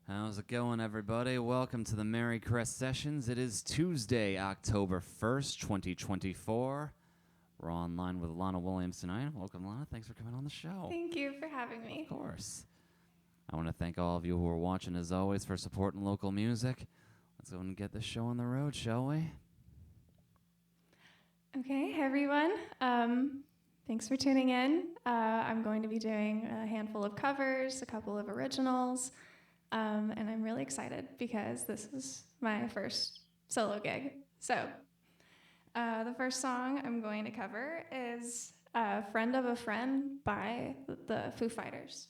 How's it going, everybody? Welcome to the Merrycrest sessions. It is Tuesday, October 1st, 2024. We're online with Llana tonight. Welcome, Llana. Thanks for coming on the show. Thank you for having me. Of course. I want to thank all of you who are watching, as always, for supporting local music. Let's go and get this show on the road, shall we? Okay, hey everyone. Thanks for tuning in. I'm going to be doing a handful of covers, a couple of originals, and I'm really excited because this is my first solo gig. So, the first song I'm going to cover is Friend of a Friend by the Foo Fighters.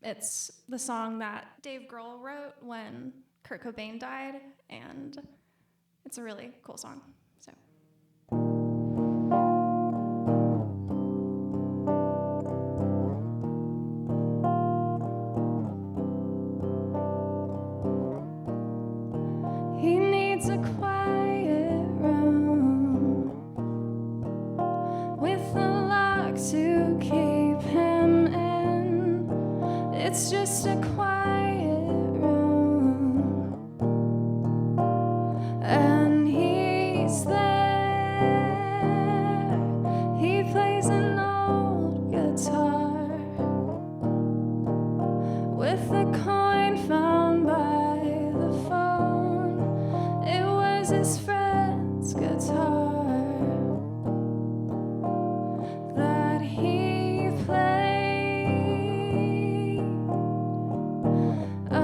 It's the song that Dave Grohl wrote when Kurt Cobain died, and it's a really cool song. So. He needs a quiet room with a lock to keep him in. It's just a quiet room, and he's there. He plays an old guitar with a coin found by the phone. It was his friend's guitar that he played. Oh,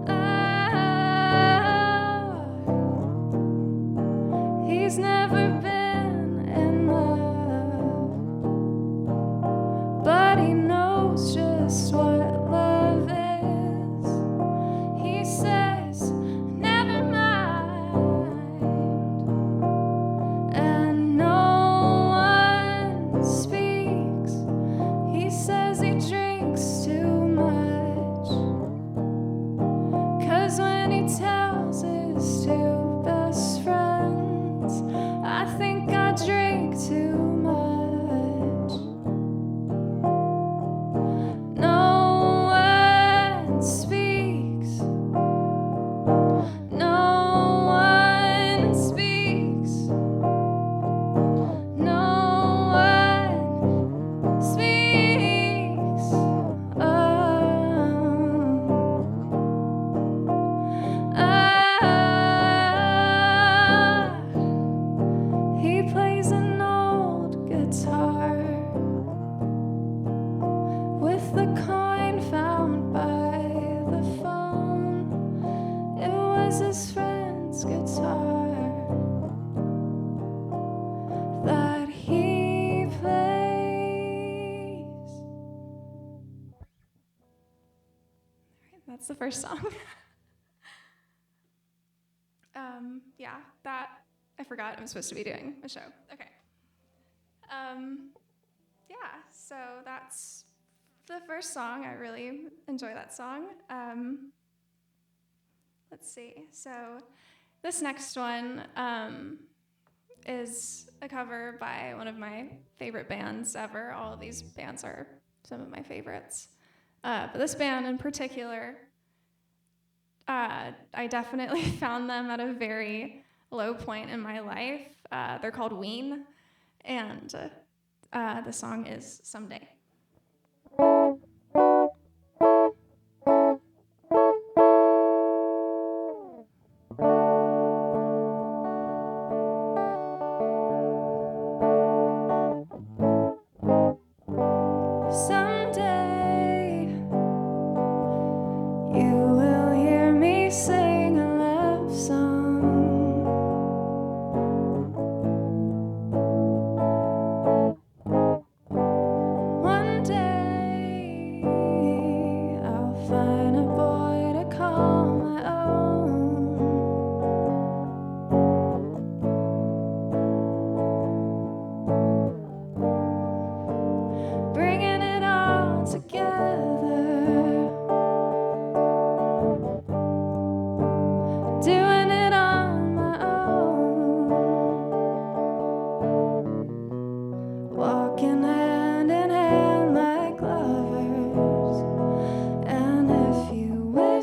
oh, he's never been in love, but he knows just what love is. He says, never mind, and no one speaks. He says he drinks too much, 'cause when he tells his two best friends, I think I drink too much. No one speaks. No one speaks. No one speaks. He plays an old guitar with the coin found by the phone. It was his friend's guitar that he plays. That's the first song. Yeah, that I forgot I'm supposed to be doing a show. Okay. Yeah, so that's the first song. I really enjoy that song. Let's see. So this next one is a cover by one of my favorite bands ever. All of these bands are some of my favorites. But this band in particular, I definitely found them at a very low point in my life. They're called Ween, and the song is Someday. Someday you will hear me sing a love song. One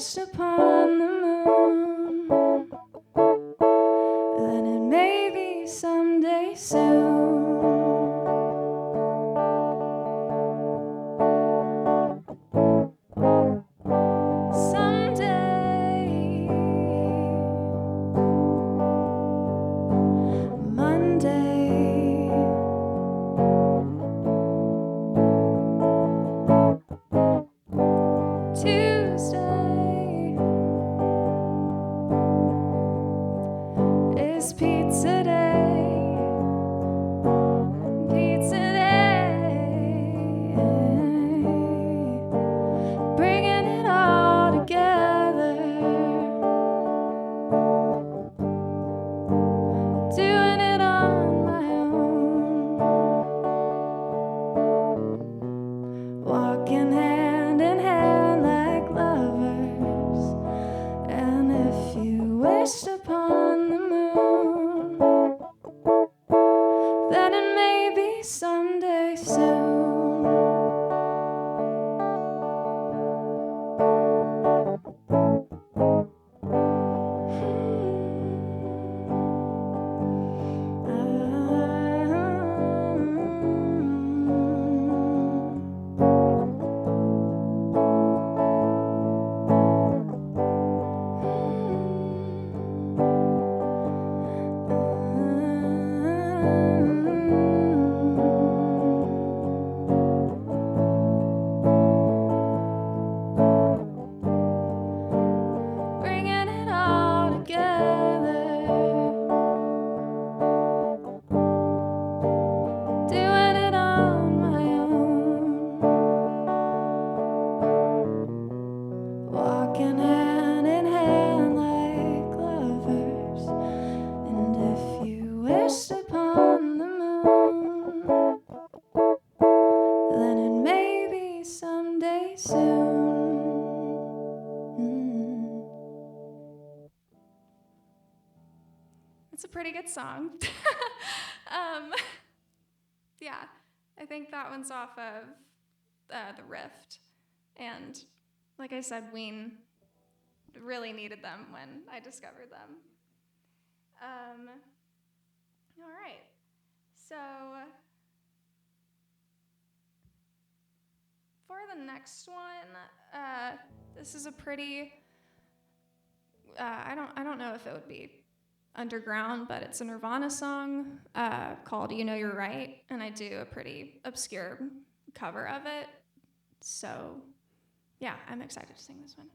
wished upon the moon, then it may be someday soon. Someday, Monday, Tuesday is pizza day. Pizza day, bringing it all together, doing it on my own, walking hand in hand like lovers. And if you wished upon the moon, then it may be someday soon. Bringing it all together, doing it on my own, walking hand in hand like lovers. And if you wished upon the moon, then it may be someday soon. It's a pretty good song. Yeah, I think that one's off of The Rift. And like I said, Ween really needed them when I discovered them. All right, so for the next one, this is a pretty, I don't know if it would be underground, but it's a Nirvana song called You Know You're Right, and I do a pretty obscure cover of it. So yeah, I'm excited to sing this one.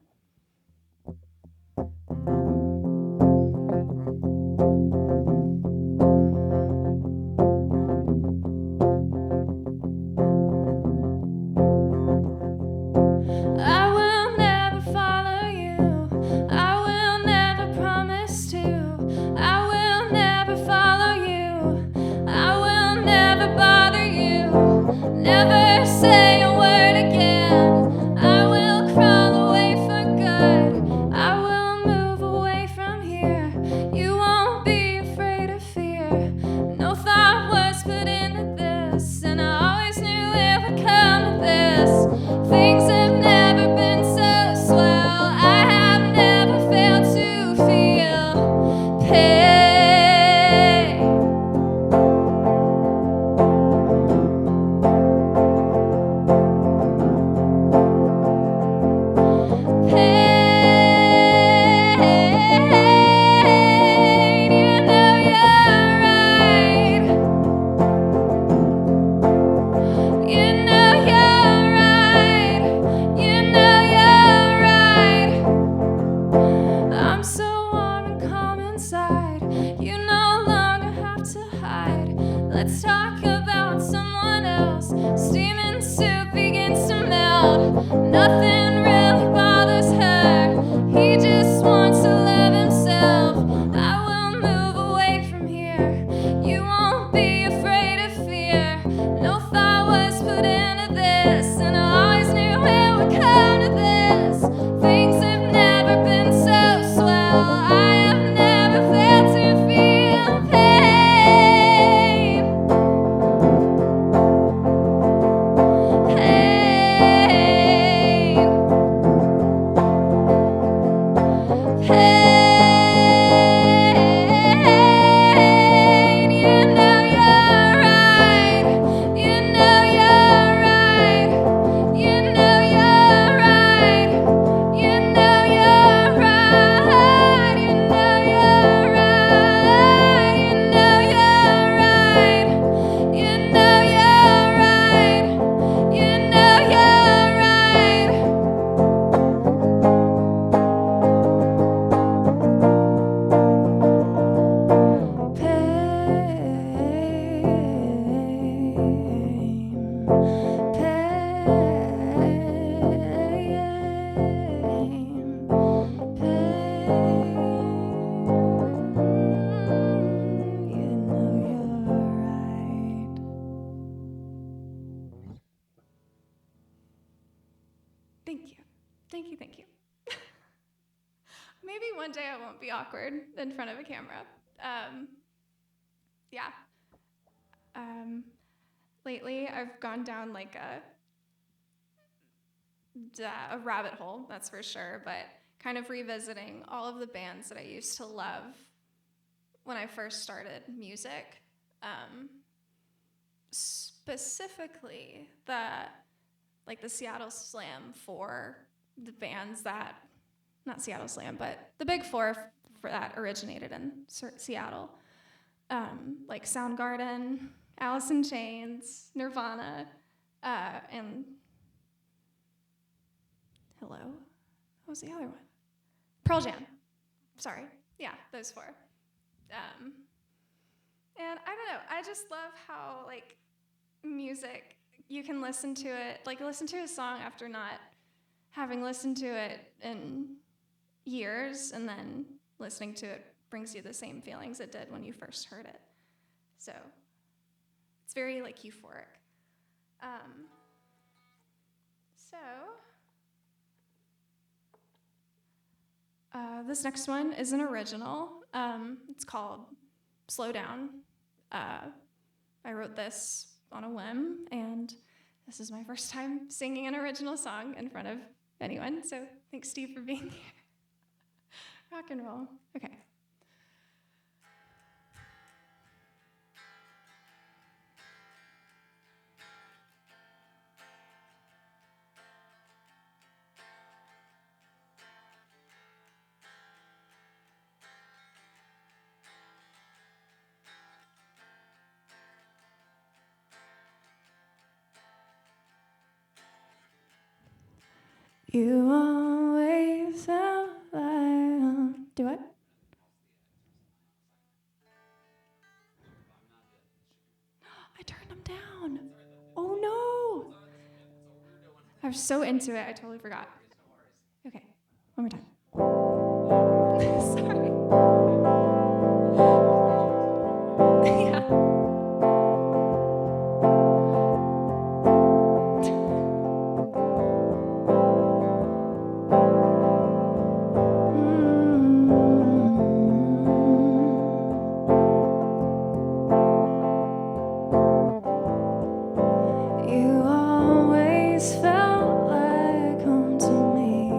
I will never follow you. I will never promise to. I will never follow you. I will never bother you. Never say a word again. I will crawl away for maybe one day I won't be awkward in front of a camera. Yeah. Lately, I've gone down like a rabbit hole, that's for sure, but kind of revisiting all of the bands that I used to love when I first started music. Specifically, the Seattle Slam for the bands that, not Seattle Slam, but the big four for that originated in Seattle. Like Soundgarden, Alice in Chains, Nirvana, and hello? What was the other one? Pearl Jam. Sorry. Yeah, those four. And I don't know, I just love how, like, music, you can listen to it, like, listen to a song after not having listened to it in years, and then listening to it brings you the same feelings it did when you first heard it. So it's very, like, euphoric. This next one is an original. It's called Slow Down. I wrote this on a whim, and this is my first time singing an original song in front of anyone, so thanks, Steve, for being here. Rock and roll. Okay. You always felt like... Do what? I turned them down. Oh, no. I was so into it, I totally forgot. Okay, one more time. Sorry. Yeah. You always felt like home to me.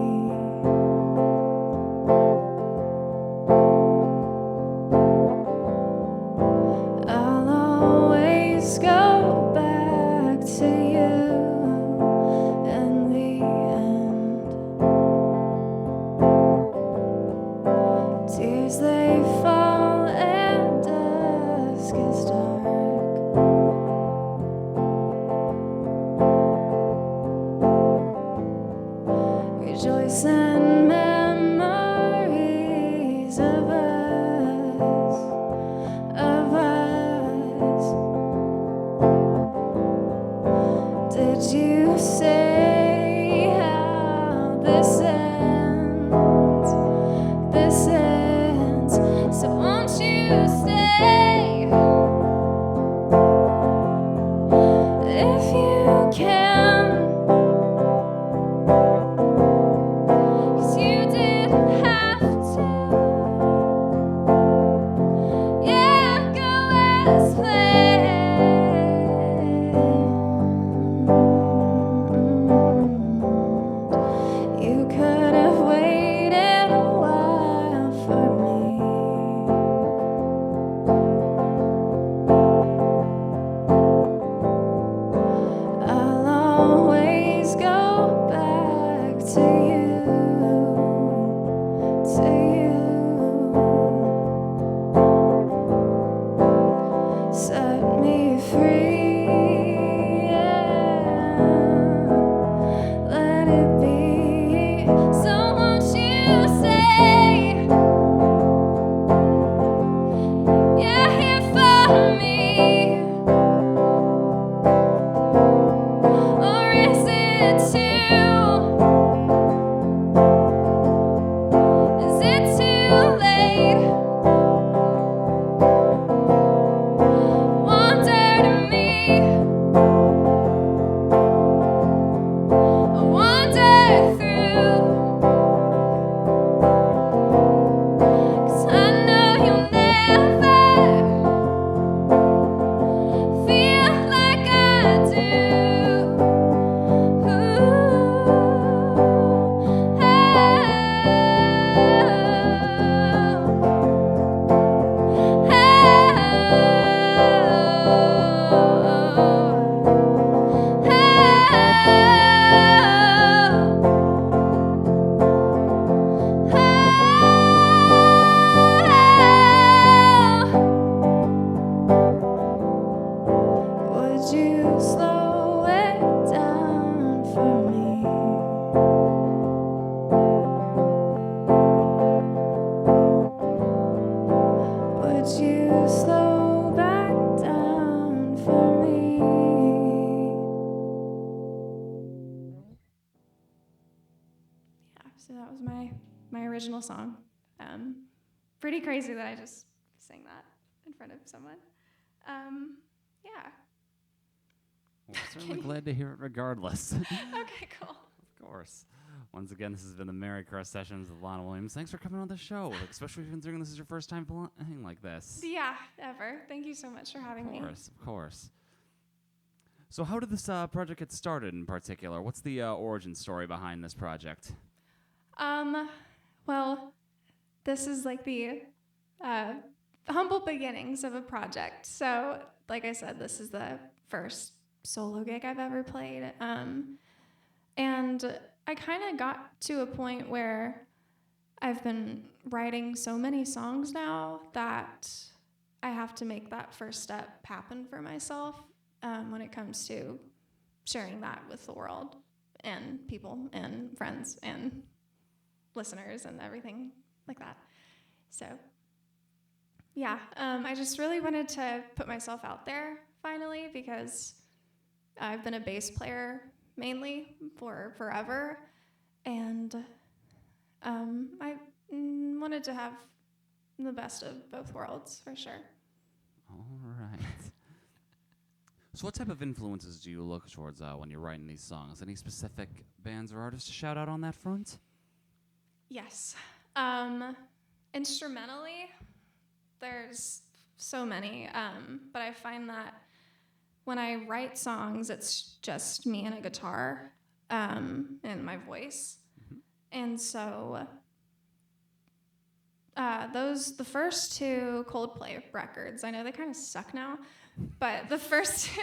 I'll always go back to you in the end. Tears they fall and dusk is dark. Rejoice in memories of us, of us. Did you say how this ends? This ends. So was my original song. Pretty crazy that I just sang that in front of someone. Yeah. Well, we're certainly glad to hear it regardless. Okay, cool. Of course. Once again, this has been the Merrycrest Sessions with Llana Williams. Thanks for coming on the show, especially considering this is your first time playing like this. Yeah, ever. Thank you so much for having me. Of course. So how did this project get started in particular? What's the origin story behind this project? Well, this is like the humble beginnings of a project. So, like I said, this is the first solo gig I've ever played. And I kind of got to a point where I've been writing so many songs now that I have to make that first step happen for myself when it comes to sharing that with the world and people and friends and listeners and everything like that. So, yeah, I just really wanted to put myself out there finally because I've been a bass player mainly for forever, and I wanted to have the best of both worlds for sure. All right. So what type of influences do you look towards when you're writing these songs? Any specific bands or artists to shout out on that front? Yes. Instrumentally, there's so many, but I find that when I write songs, it's just me and a guitar and my voice. Mm-hmm. And so the first two Coldplay records, I know they kind of suck now, but the first two,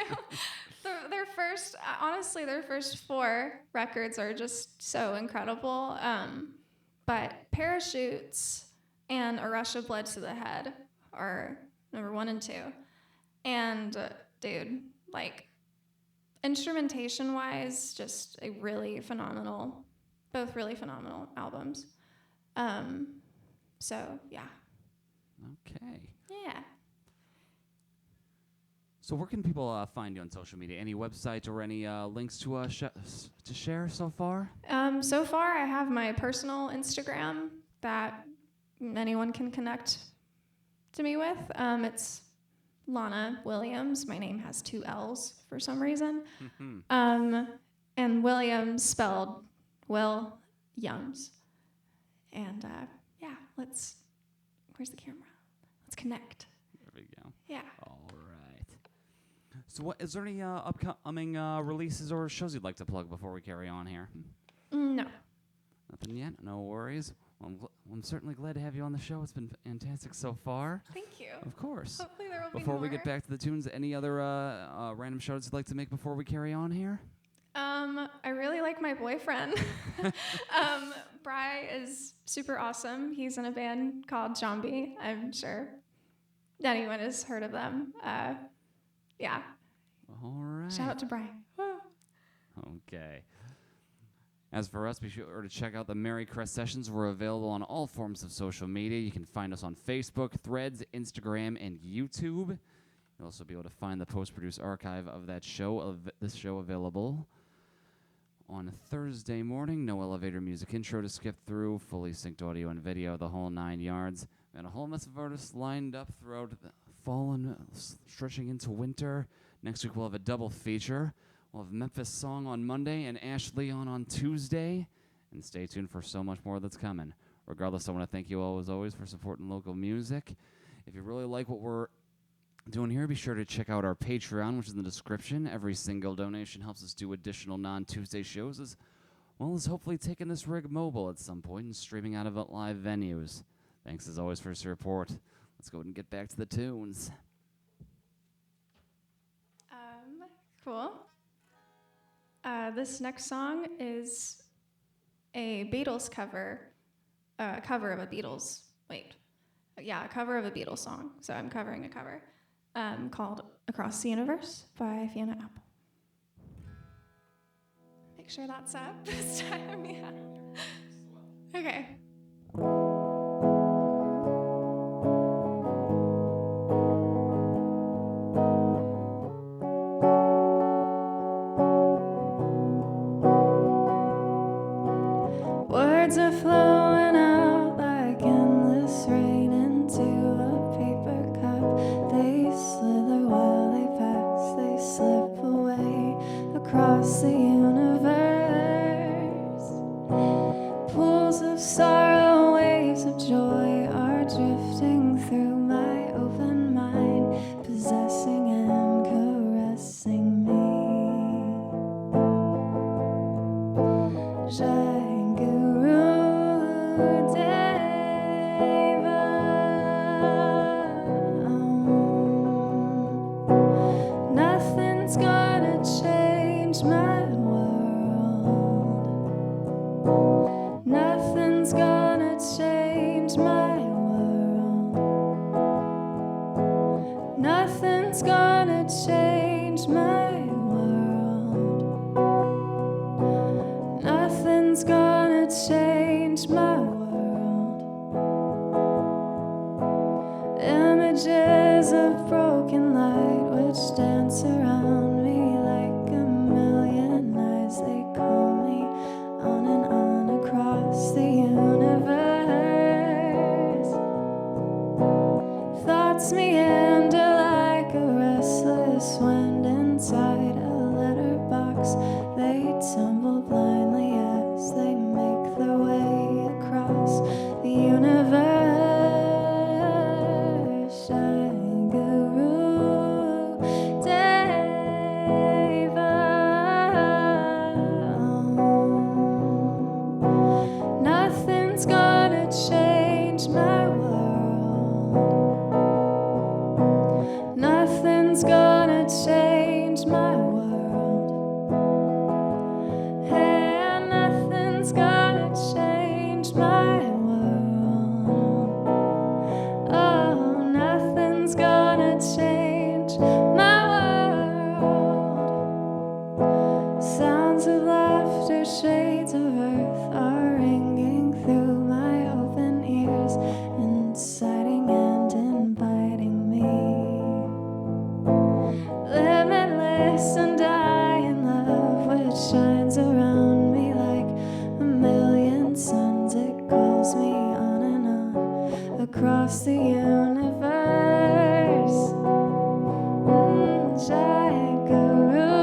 honestly, their first four records are just so incredible. But Parachutes and A Rush of Blood to the Head are number 1 and 2. And dude, like, instrumentation-wise, just both really phenomenal albums. So, yeah. Okay. Yeah. So where can people find you on social media? Any website or any links to share so far? So far, I have my personal Instagram that anyone can connect to me with. It's Llana Williams. My name has 2 L's for some reason. And Williams spelled Will-yums. And yeah, where's the camera? Let's connect. There we go. Yeah. All right. So is there any upcoming releases or shows you'd like to plug before we carry on here? No. Nothing yet? No worries. Well, I'm certainly glad to have you on the show. It's been fantastic so far. Thank you. Of course. Hopefully there will be Before more. we get back to the tunes, any other random shows you'd like to make before we carry on here? I really like my boyfriend. Bry is super awesome. He's in a band called Zombie. I'm sure anyone has heard of them. Yeah. All right. Shout out to Bry. Okay. As for us, be sure to check out the Merrycrest Sessions. We're available on all forms of social media. You can find us on Facebook, Threads, Instagram, and YouTube. You'll also be able to find the post-produced archive of that show, this show available on Thursday morning. No elevator music intro to skip through, fully synced audio and video, the whole 9 yards. And a whole mess of artists lined up throughout the fall and stretching into winter. Next week we'll have a double feature. We'll have Memphis Song on Monday and Ash Leon on Tuesday. And stay tuned for so much more that's coming. Regardless, I want to thank you all, as always, for supporting local music. If you really like what we're doing here, be sure to check out our Patreon, which is in the description. Every single donation helps us do additional non-Tuesday shows, as well as hopefully taking this rig mobile at some point and streaming out of live venues. Thanks, as always, for your support. Let's go ahead and get back to the tunes. Cool. This next song is a Beatles cover of a Beatles. A cover of a Beatles song. So I'm covering a cover called "Across the Universe" by Fiona Apple. Make sure that's up this time. Yeah. Okay. Words are flowing which dance around me like a million eyes. They call me on and on across the universe. Thoughts meander like a restless wind inside a letterbox. They tumble blindly as they make their way across the universe. Nothing's gonna change my world. Nothing's gonna change my world. And nothing's gonna change my world. Oh, nothing's gonna change my world. Sounds of laughter, shades of earth are ringing through my open ears, inciting and inviting me. Limitless and I in love, which shines around me like a million suns. It calls me on and on across the universe. Jai Guru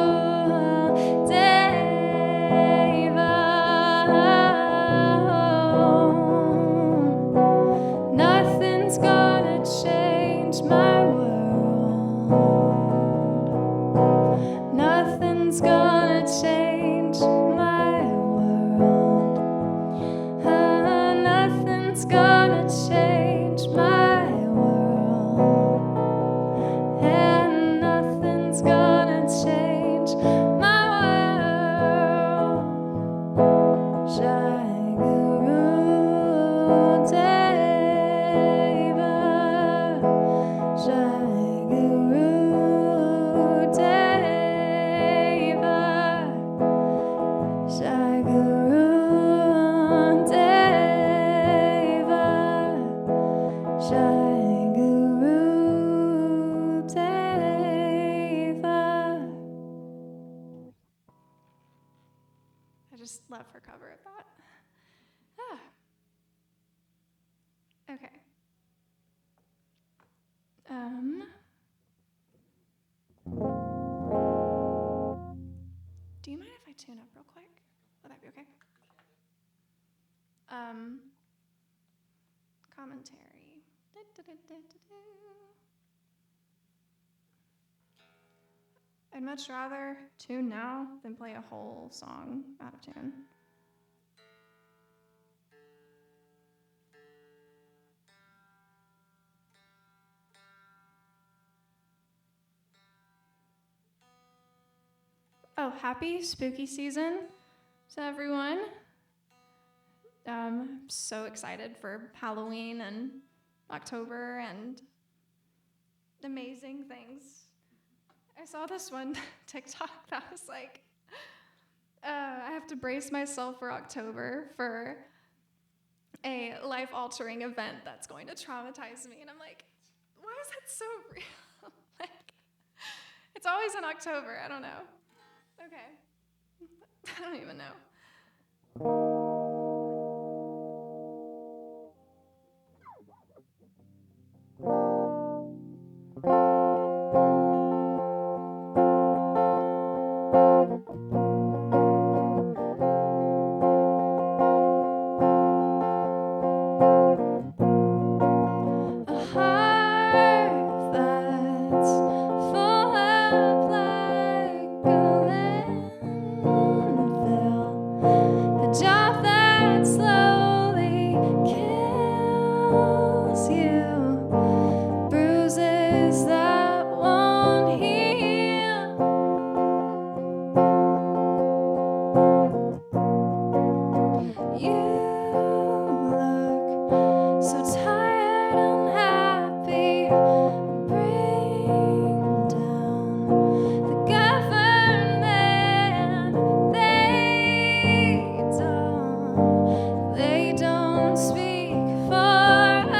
Deva. Nothing's gonna change my world. Nothing's gonna change my world. Nothing's gonna change my world. And nothing's gonna change my world. Jai Guru Deva. Jai Guru Deva. Jai Guru Deva. Jai Guru Deva. I just love her cover of that. Okay. Do you mind if I tune up real quick? Would that be okay? Commentary. I'd much rather tune now than play a whole song out of tune. Oh, happy spooky season to everyone. I'm so excited for Halloween and October and amazing things. I saw this one TikTok that was like, I have to brace myself for October for a life-altering event that's going to traumatize me. And I'm like, why is that so real? Like, it's always in October. I don't know. Okay. I don't even know. A heart that's full of like a landfill, a job that slowly kills you, bruises that won't heal. You look so tired, unhappy. Bring down the government. They don't speak for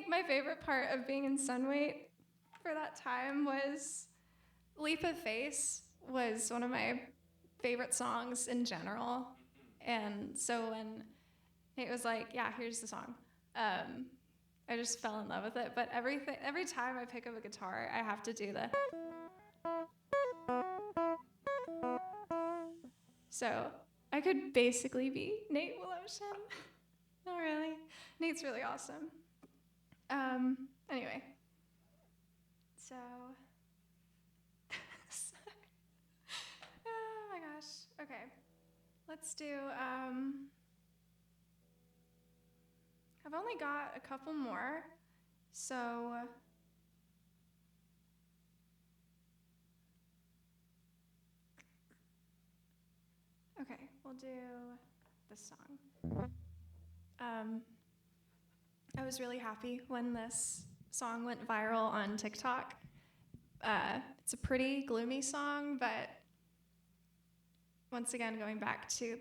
think my favorite part of being in Sunweight for that time was Leap of Faith was one of my favorite songs in general. And so when it was like, yeah, here's the song, I just fell in love with it. But every time I pick up a guitar, I have to do the. So I could basically be Nate Willowshin. Not really. Nate's really awesome. Anyway. So. Oh my gosh. Okay. Let's do. I've only got a couple more. So. Okay, we'll do this song. I was really happy when this song went viral on TikTok. It's a pretty gloomy song, but once again, going back to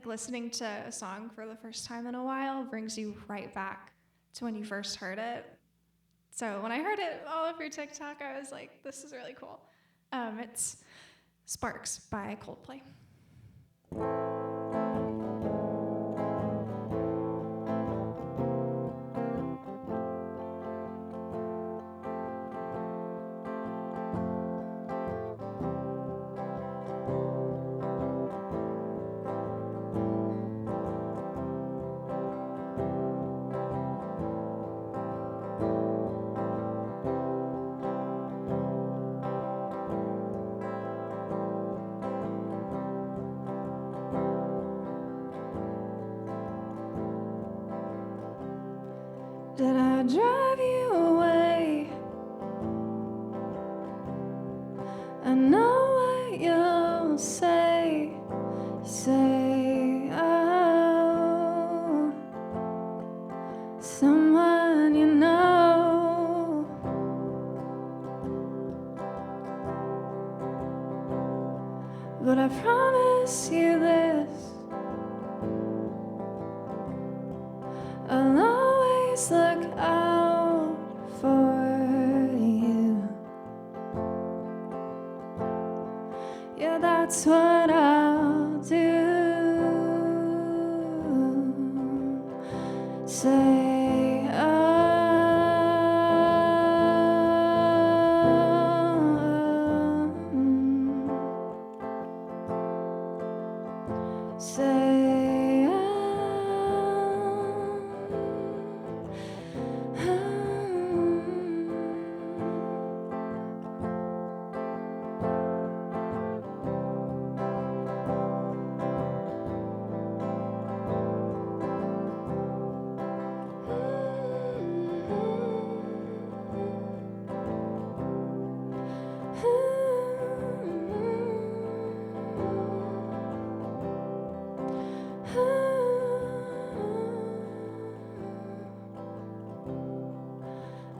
listening to a song for the first time in a while brings you right back to when you first heard it. So when I heard it all over TikTok, I was like, this is really cool. It's Sparks by Coldplay. Did I drive you away? I know what you'll say. You say, oh, someone you know. But I promise you this, I'll always look out for you. Yeah, that's what I'll do. Say, say,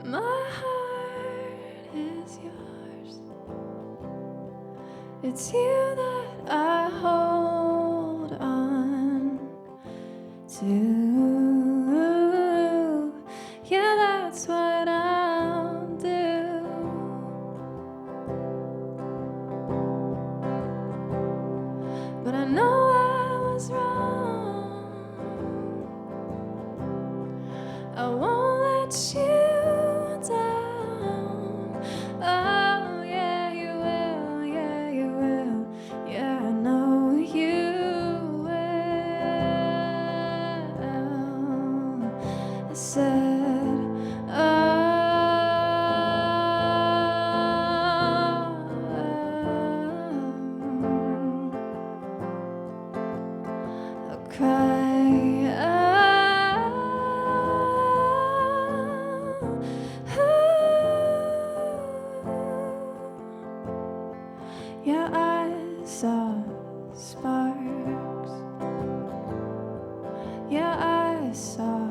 my heart is yours. It's you that I hold on to. Yeah, that's what I'll do. But I know I was wrong. I won't let you down. Oh, yeah, you will. Yeah, you will. Yeah, I know you will. I said, I'll cry. Yeah, I saw sparks. Yeah, I saw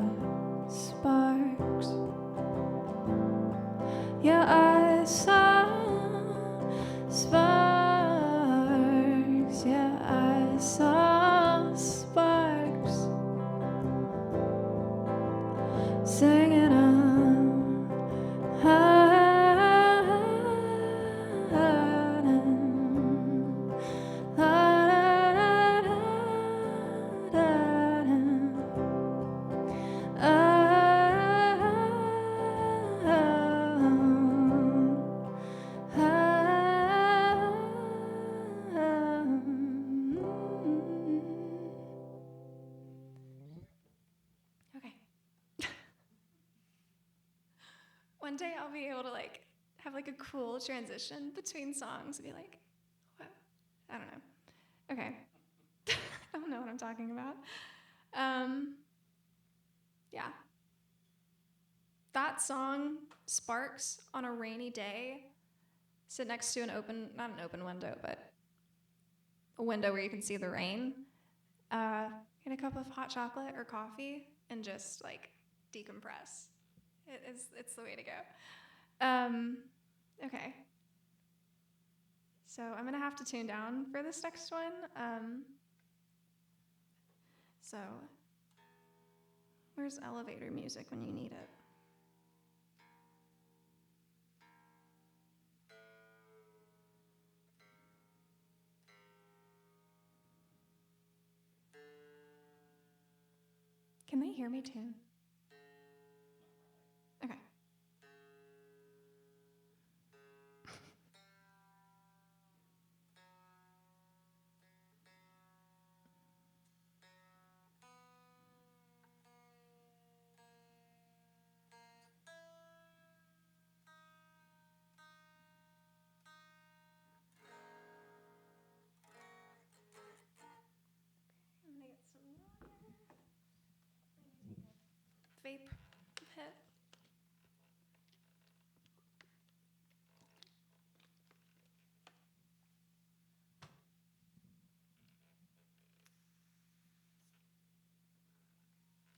sparks. Yeah, I saw sparks. Yeah, I saw sparks. Singing on. one day I'll be able to like have like a cool transition between songs and be like, what? I don't know. Okay. I don't know what I'm talking about. Yeah. That song sparks on a rainy day. Sit next to an open, not an open window, but a window where you can see the rain. Get a cup of hot chocolate or coffee and just like decompress. It's the way to go. Okay. So I'm gonna have to tune down for this next one. So where's elevator music when you need it? Can they hear me tune? Okay. I'm gonna get some vape hit.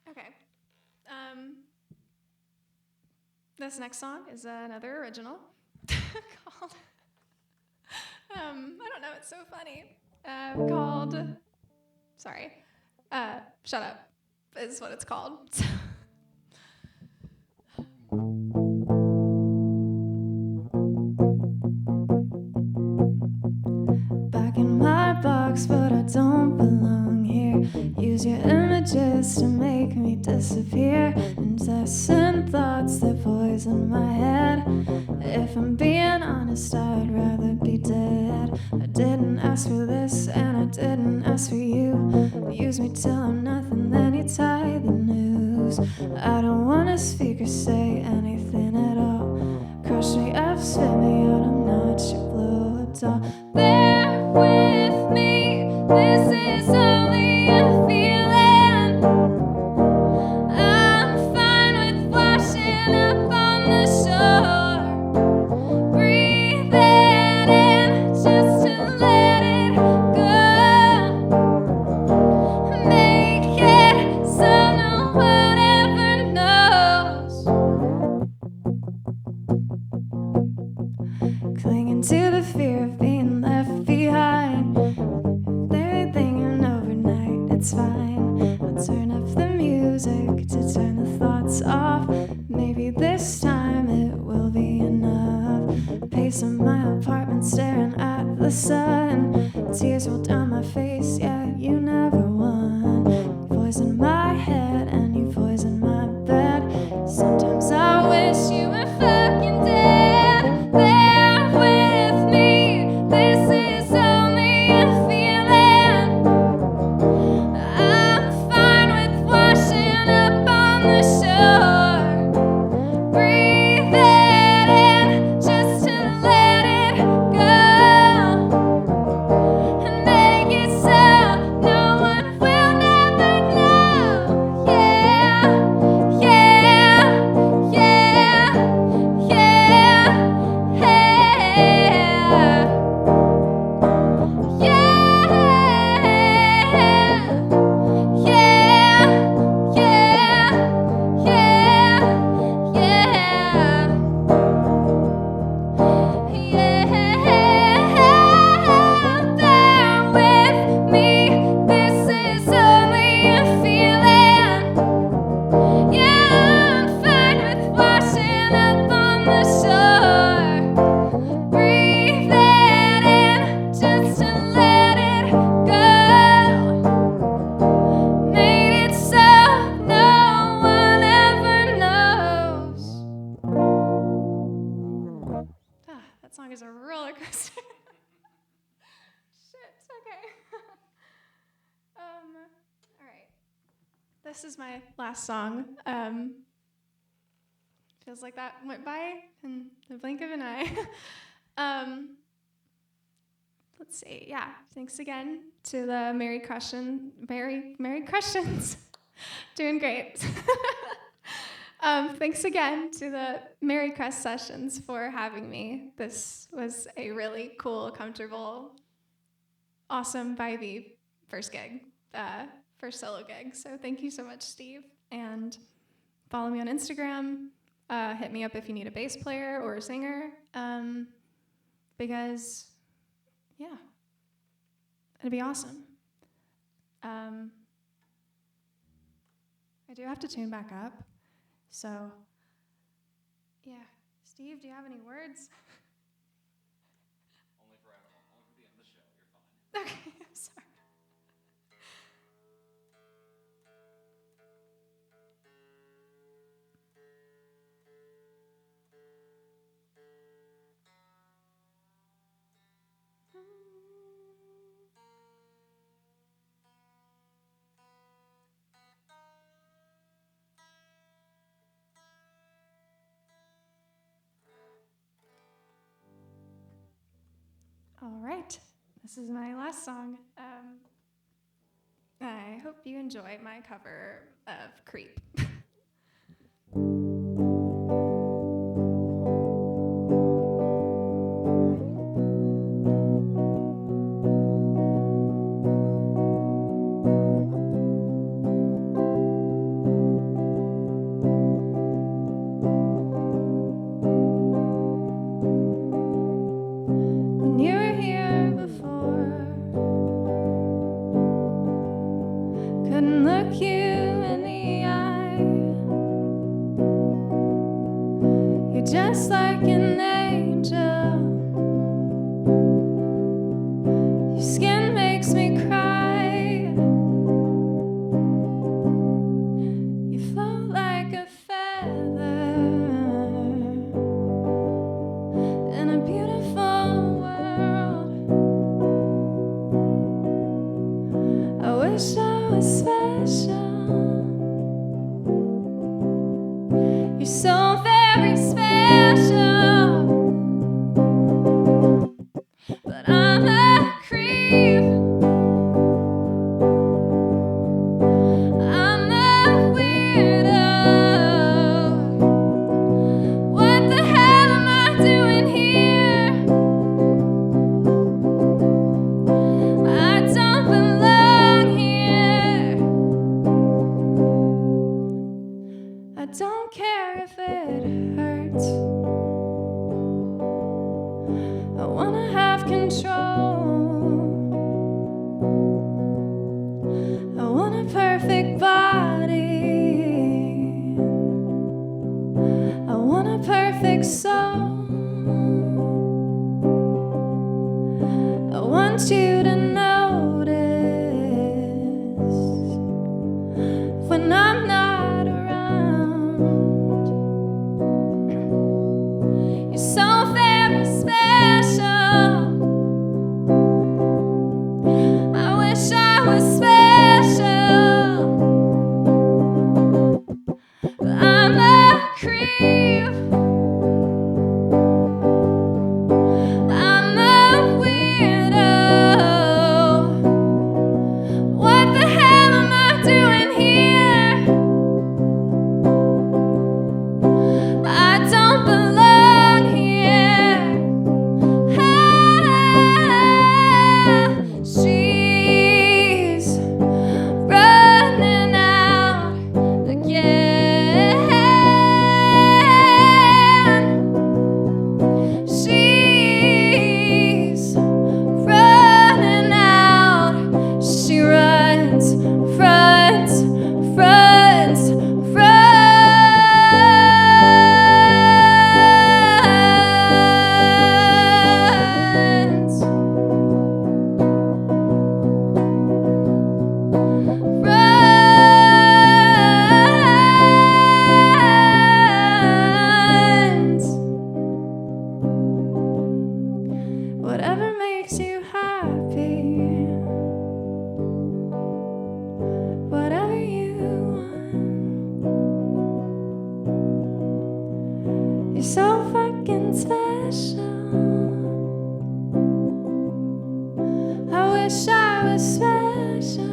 Okay. This next song is another original called, I don't know, it's so funny. Called, sorry, Shut Up is what it's called. Back in my box, but I don't belong here. Use your images to make me disappear. Incessant thoughts that poison my head. If I'm being honest, I'd rather be dead. I didn't ask for this, and I didn't ask for you. Use me till I'm nothing, then you tie the noose. I don't wanna speak or say anything at all. Crush me up, spit me out, I'm not your blow-up doll. Bear with me, this is only a feeling. I'm fine with washing up on the shore. Breathe it in just to let it go. Make it so no one ever knows. Clinging to the fear of being left behind. They're thinking overnight, it's fine. I'll turn up the music to turn the thoughts off. Maybe this time it will be enough. Pacing my apartment, staring at the sun. Tears roll down my face, yeah, you never won. You poison my head and you poison my bed. Sometimes I wish you were fucking dead. Bear with me, this is only a feeling. I'm fine with washing up on the shore. Breathe it in just to let it go. And make it so no one will never know. Yeah, yeah, yeah, yeah, Breathe it in just to let it go. Made it so no one ever knows. That song is a roller coaster. Shit, okay. All right. This is my last song. Feels like that went by in the blink of an eye. Let's see. Yeah. Thanks again to the Merrycrestians. Doing great. Thanks again to the Merrycrest sessions for having me. This was a really cool, comfortable, awesome, vibey first gig, first solo gig. So thank you so much, Steve. And follow me on Instagram. Hit me up if you need a bass player or a singer. Because, yeah, it'd be awesome. I do have to tune back up. So, yeah. Steve, do you have any words? Only for the end of the show. You're fine. Okay, I'm sorry. All right, this is my last song. I hope you enjoy my cover of Creep. When you were here before, couldn't look you in the eye. You're just like an angel. Your skin makes me cry. You float like a feather in a beautiful world. I wish I was special. You're so very special, but I'm a creep. I'm a weirdo. What the hell am I doing here? I don't belong here. I don't care if it hurts. I wanna have control. I want a perfect body. I want a perfect soul. I want you to notice when I'm not around. You're so very special. I wish I was special, but I'm a creep. I'm a weirdo. something special. I wish I was special,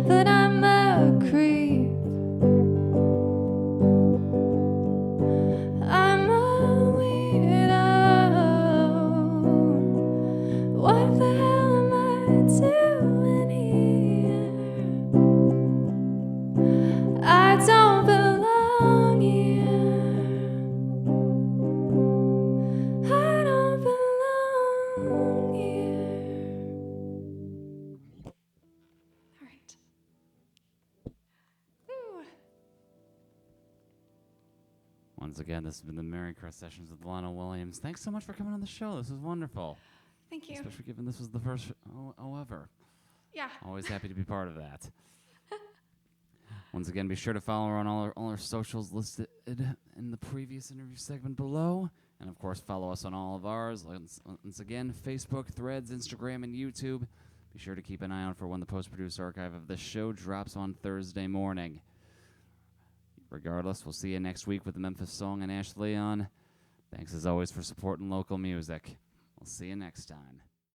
but I'm a creep. I'm a weirdo. What the hell am I doing here? I don't belong here. I don't belong here. All right. Ooh. Once again, this has been the Merrycrest Sessions with Llana Williams. Thanks so much for coming on the show. This was wonderful. Thank you. Especially given this was the first ever. Yeah. Always happy to be part of that. Once again, be sure to follow her on all our socials listed in the previous interview segment below. And, of course, follow us on all of ours. Once again, Facebook, Threads, Instagram, and YouTube. Be sure to keep an eye out for when the post-produced archive of this show drops on Thursday morning. Regardless, we'll see you next week with the Memphis Song and Ash Leon. Thanks, as always, for supporting local music. We'll see you next time.